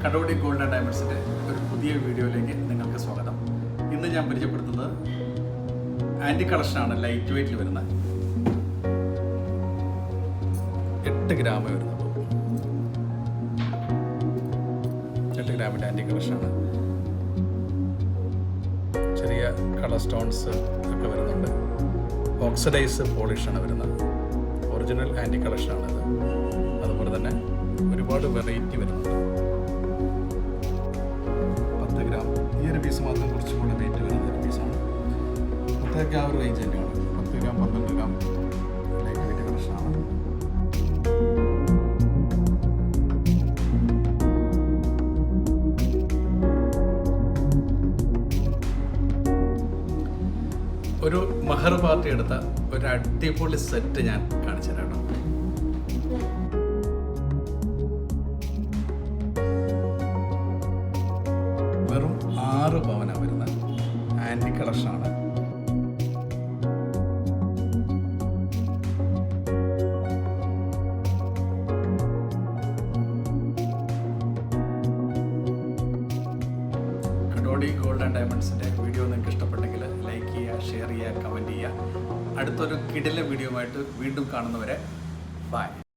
കടോടി gold and ഡയമണ്ട്സിൻ്റെ ഒരു പുതിയ വീഡിയോയിലേക്ക് നിങ്ങൾക്ക് സ്വാഗതം. ഇന്ന് ഞാൻ പരിചയപ്പെടുത്തുന്നത് ആൻറ്റി കളക്ഷനാണ്. ലൈറ്റ് വെയ്റ്റിൽ വരുന്ന 8 ഗ്രാം വരുന്നത്. 8 ഗ്രാമിൻ്റെ ആൻറ്റി കളക്ഷനാണ്. ചെറിയ കളർ സ്റ്റോൺസ് ഒക്കെ വരുന്നുണ്ട്. ഓക്സിഡൈസ് പോളിഷാണ് വരുന്നത്. ഒറിജിനൽ ആൻറ്റി കളക്ഷനാണിത്. അതുപോലെ തന്നെ ഒരുപാട് വെറൈറ്റി വരുന്നുണ്ട്. 10 ഗ്രാം ഈ ഒരു പീസ് മാത്രം കുറച്ചും കൂടെ വെയിറ്റ് വരുന്ന ഒരു പീസാണ്. 10 ഗ്രാം ഒരു റേഞ്ച് തന്നെയാണ്. 10 ഗ്രാം 12 ഗ്രാം ലൈറ്റ് വെയിറ്റ് കളക്ഷനാണ്. ഒരു മഹർ പാർട്ടി എടുത്ത ഒരു അടിപൊളി സെറ്റ് ഞാൻ കാണിച്ചു തരാം. വെറും 6 പവന വരുന്ന ആൻറ്റി കളക്ഷനാണ്. കടോടി ഗോൾഡ് ആൻഡ് ഡയമണ്ട്സിൻ്റെ വീഡിയോ നിങ്ങൾക്ക് ഇഷ്ടപ്പെട്ടെങ്കിൽ ലൈക്ക് ചെയ്യുക, ഷെയർ ചെയ്യുക, കമൻറ്റ് ചെയ്യുക. അടുത്തൊരു കിടിലൻ വീഡിയോ ആയിട്ട് വീണ്ടും കാണുന്നവരെ ബൈ.